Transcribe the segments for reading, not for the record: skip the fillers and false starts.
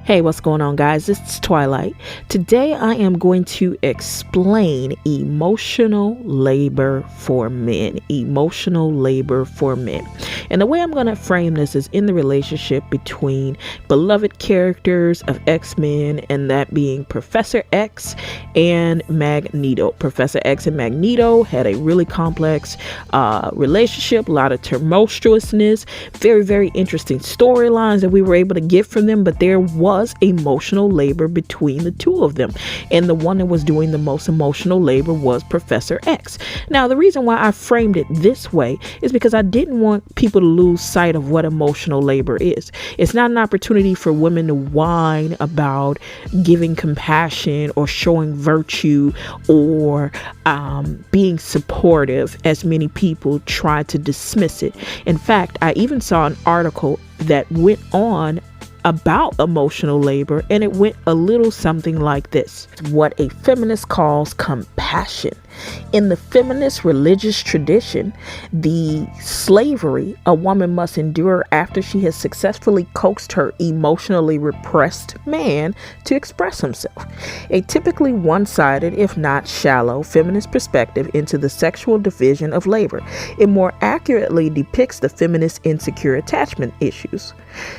Hey, what's going on, guys? It's Twilight. Today I am going to explain emotional labor for men. Emotional labor for men. And the way I'm going to frame this is in the relationship between beloved characters of X-Men, and that being Professor X and Magneto. Professor X and Magneto had a really complex relationship, a lot of tumultuousness, very, very interesting storylines that we were able to get from them, but there was emotional labor between the two of them, and the one that was doing the most emotional labor was Professor X. Now, the reason why I framed it this way is because I didn't want people to lose sight of what emotional labor is. It's not an opportunity for women to whine about giving compassion or showing virtue or being supportive, as many people try to dismiss it. In fact, I even saw an article that went on about emotional labor, and it went a little something like this: what a feminist calls compassion. In the feminist religious tradition, the slavery a woman must endure after she has successfully coaxed her emotionally repressed man to express himself. A typically one-sided, if not shallow, feminist perspective into the sexual division of labor. It more accurately depicts the feminist insecure attachment issues.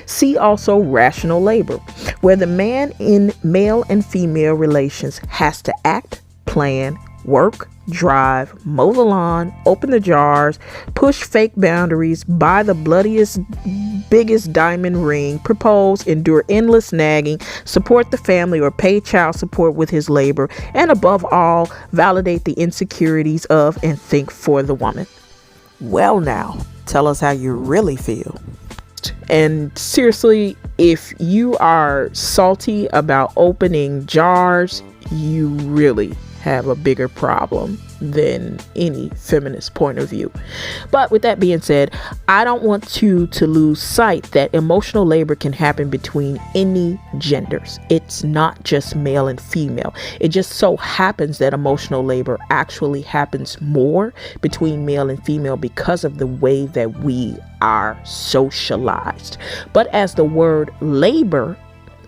See also rational labor, where the man in male and female relations has to act, plan, work, drive, mow the lawn, open the jars, push fake boundaries, buy the bloodiest, biggest diamond ring, propose, endure endless nagging, support the family or pay child support with his labor, and above all, validate the insecurities of and think for the woman. Well, now, tell us how you really feel. And seriously, if you are salty about opening jars, you really have a bigger problem than any feminist point of view. But with that being said, I don't want you to lose sight that emotional labor can happen between any genders. It's not just male and female. It just so happens that emotional labor actually happens more between male and female because of the way that we are socialized. But as the word labor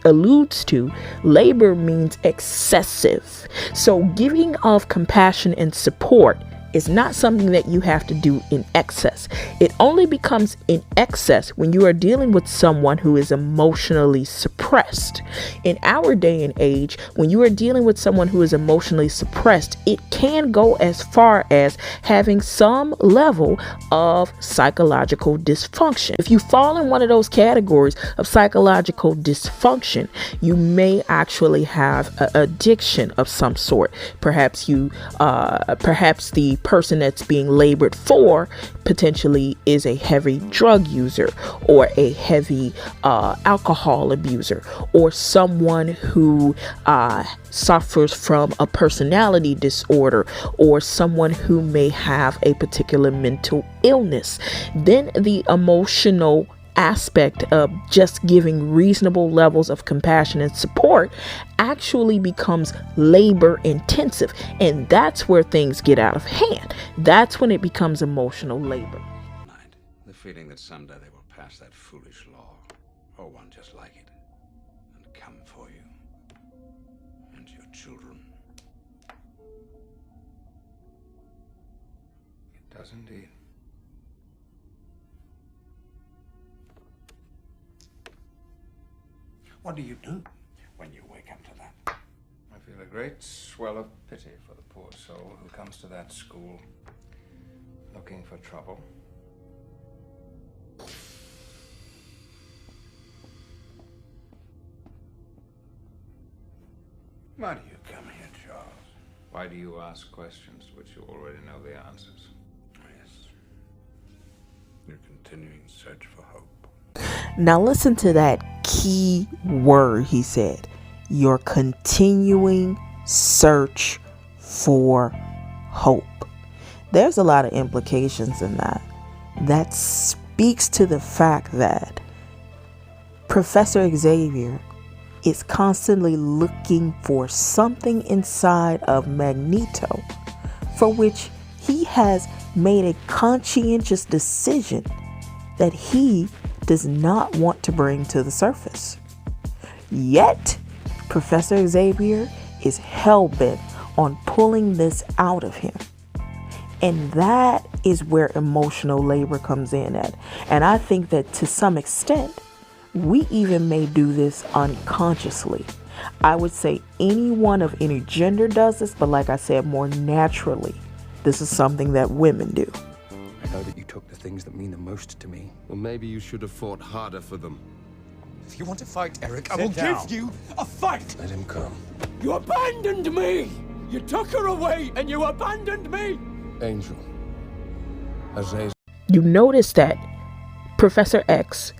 alludes to, labor means excessive. So giving of compassion and support is not something that you have to do in excess. It only becomes in excess when you are dealing with someone who is emotionally suppressed. In our day and age, when you are dealing with someone who is emotionally suppressed, it can go as far as having some level of psychological dysfunction. If you fall in one of those categories of psychological dysfunction, you may actually have an addiction of some sort. Perhaps the person that's being labored for potentially is a heavy drug user, or a heavy alcohol abuser, or someone who suffers from a personality disorder, or someone who may have a particular mental illness. Then the emotional aspect of just giving reasonable levels of compassion and support actually becomes labor intensive, and that's where things get out of hand. That's when it becomes emotional labor. The feeling that someday they will pass that foolish law, or one just like it, and come for you and your children. It does indeed. What do you do when you wake up to that? I feel a great swell of pity for the poor soul who comes to that school looking for trouble. Why do you come here, Charles? Why do you ask questions to which you already know the answers? Yes. Your continuing search for hope. Now listen to that key word he said: your continuing search for hope. There's a lot of implications in that. That speaks to the fact that Professor Xavier is constantly looking for something inside of Magneto for which he has made a conscientious decision that he does not want to bring to the surface. Yet, Professor Xavier is hell-bent on pulling this out of him. And that is where emotional labor comes in at. And I think that to some extent, we even may do this unconsciously. I would say anyone of any gender does this, but like I said, more naturally, this is something that women do. I know that you took the things that mean the most to me. Well, maybe you should have fought harder for them. If you want to fight, Eric, I will give you a fight! Let him come. You abandoned me! You took her away and you abandoned me! Angel. Azazel. You notice that Professor X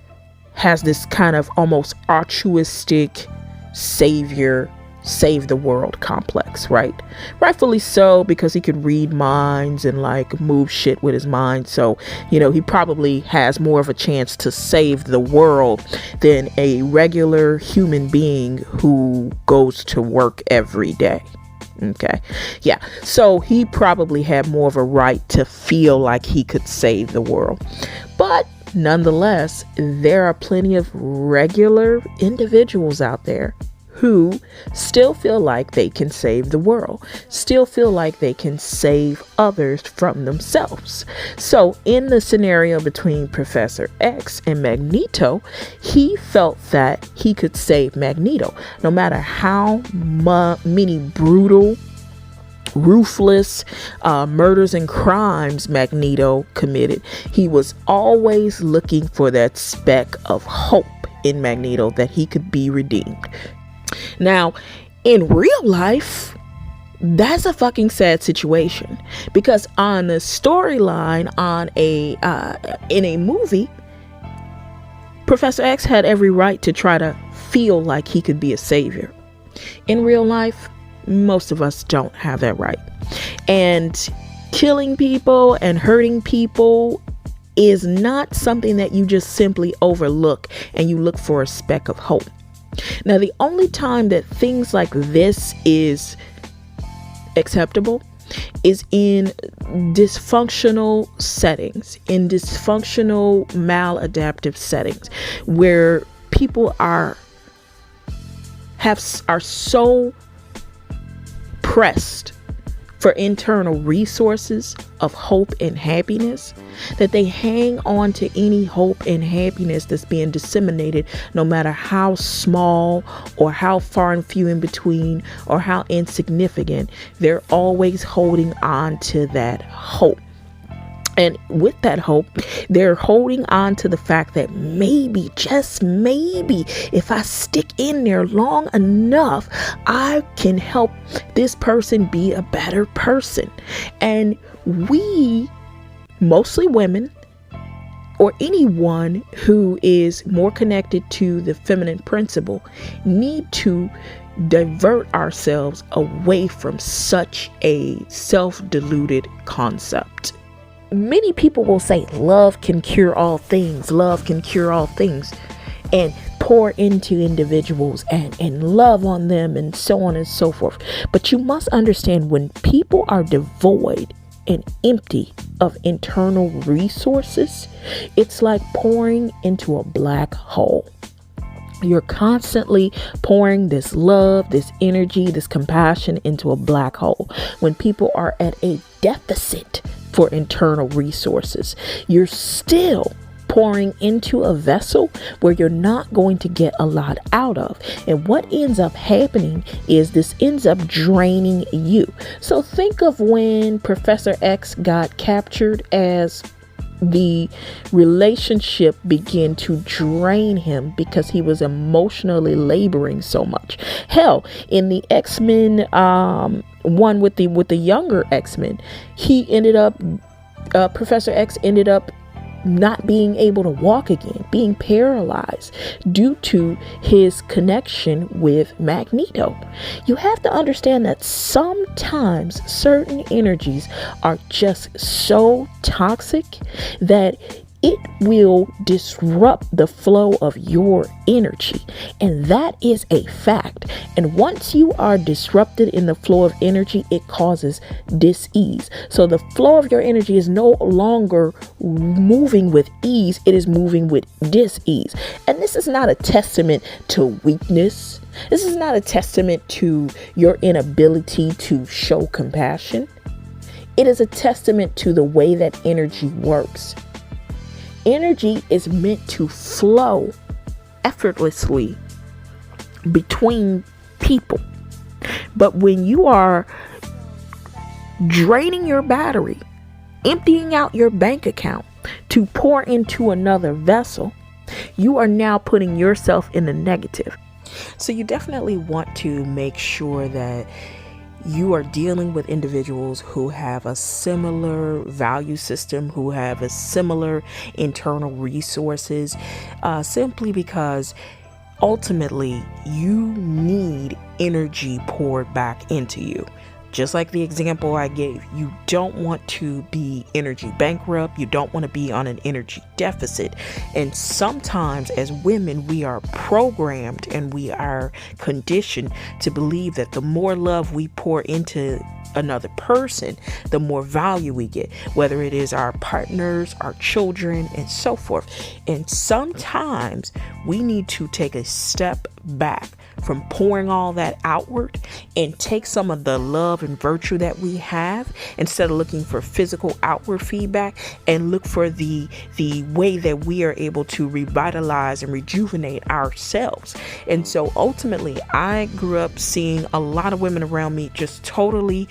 has this kind of almost altruistic savior, save the world complex, right? Rightfully so, because he could read minds and like move shit with his mind. So, you know, he probably has more of a chance to save the world than a regular human being who goes to work every day. Okay. Yeah. So he probably had more of a right to feel like he could save the world. But nonetheless, there are plenty of regular individuals out there who still feel like they can save the world, still feel like they can save others from themselves. So in the scenario between Professor X and Magneto, he felt that he could save Magneto, no matter how many brutal, ruthless murders and crimes Magneto committed. He was always looking for that speck of hope in Magneto that he could be redeemed. Now, in real life, that's a fucking sad situation, because on the storyline in a movie, Professor X had every right to try to feel like he could be a savior. In real life, most of us don't have that right. And killing people and hurting people is not something that you just simply overlook and you look for a speck of hope. Now, the only time that things like this is acceptable is in dysfunctional settings, in dysfunctional maladaptive settings, where people are so pressed for internal resources of hope and happiness that they hang on to any hope and happiness that's being disseminated, no matter how small or how far and few in between or how insignificant. They're always holding on to that hope. And with that hope, they're holding on to the fact that maybe, just maybe, if I stick in there long enough, I can help this person be a better person. And we, mostly women, or anyone who is more connected to the feminine principle, need to divert ourselves away from such a self-deluded concept. Many people will say love can cure all things, love can cure all things, and pour into individuals and love on them and so on and so forth. But you must understand, when people are devoid and empty of internal resources, it's like pouring into a black hole. You're constantly pouring this love, this energy, this compassion into a black hole. When people are at a deficit for internal resources, you're still pouring into a vessel where you're not going to get a lot out of. And what ends up happening is this ends up draining you. So think of when Professor X got captured, as the relationship began to drain him because he was emotionally laboring so much. Hell, in the X-Men one with the younger X-Men, he ended up Professor X ended up not being able to walk again, being paralyzed due to his connection with Magneto. You have to understand that sometimes certain energies are just so toxic that it will disrupt the flow of your energy. And that is a fact. And once you are disrupted in the flow of energy, it causes dis-ease. So the flow of your energy is no longer moving with ease, it is moving with dis-ease. And this is not a testament to weakness. This is not a testament to your inability to show compassion. It is a testament to the way that energy works. Energy is meant to flow effortlessly between people. But when you are draining your battery, emptying out your bank account to pour into another vessel, you are now putting yourself in the negative. So you definitely want to make sure that you are dealing with individuals who have a similar value system, who have a similar internal resources, simply because ultimately you need energy poured back into you. Just like the example I gave, you don't want to be energy bankrupt. You don't want to be on an energy deficit. And sometimes as women, we are programmed and we are conditioned to believe that the more love we pour into another person, the more value we get, whether it is our partners, our children, and so forth. And sometimes we need to take a step back from pouring all that outward and take some of the love and virtue that we have, instead of looking for physical outward feedback, and look for the way that we are able to revitalize and rejuvenate ourselves. And so ultimately, I grew up seeing a lot of women around me just totally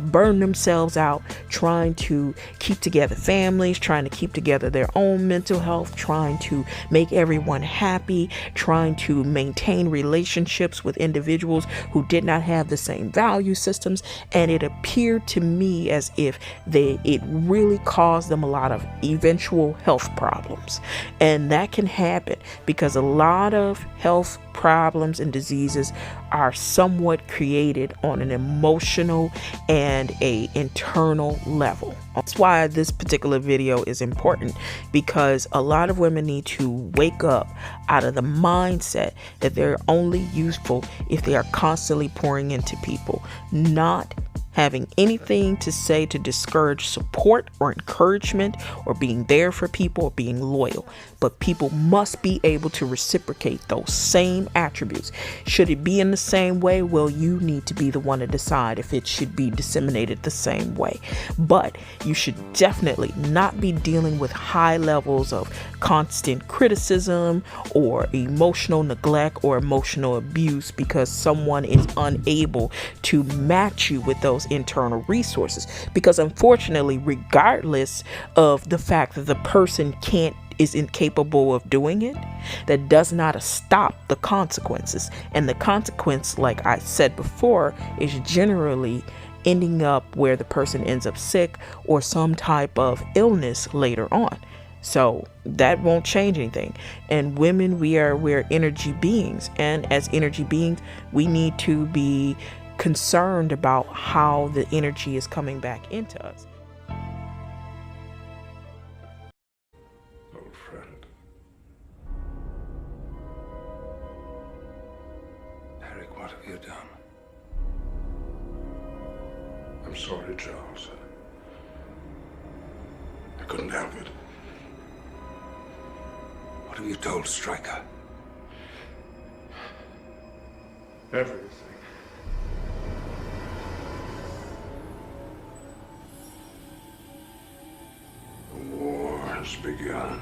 burn themselves out trying to keep together families, trying to keep together their own mental health, trying to make everyone happy, trying to maintain relationships with individuals who did not have the same value systems. And it appeared to me as if it really caused them a lot of eventual health problems. And that can happen because a lot of health problems and diseases are somewhat created on an emotional and a internal level. That's why this particular video is important, because a lot of women need to wake up out of the mindset that they're only useful if they are constantly pouring into people, not having anything to say to discourage support or encouragement or being there for people or being loyal. But people must be able to reciprocate those same attributes. Should it be in the same way? Well, you need to be the one to decide if it should be disseminated the same way. But you should definitely not be dealing with high levels of constant criticism or emotional neglect or emotional abuse because someone is unable to match you with those internal resources. Because unfortunately, regardless of the fact that the person is incapable of doing it, that does not stop the consequences. And the consequence, like I said before, is generally ending up where the person ends up sick or some type of illness later on. So that won't change anything. And women, we're energy beings, and as energy beings, we need to be concerned about how the energy is coming back into us. Old friend. Eric, what have you done? I'm sorry, Charles. I couldn't help it. What have you told Stryker? Everything. The war has begun.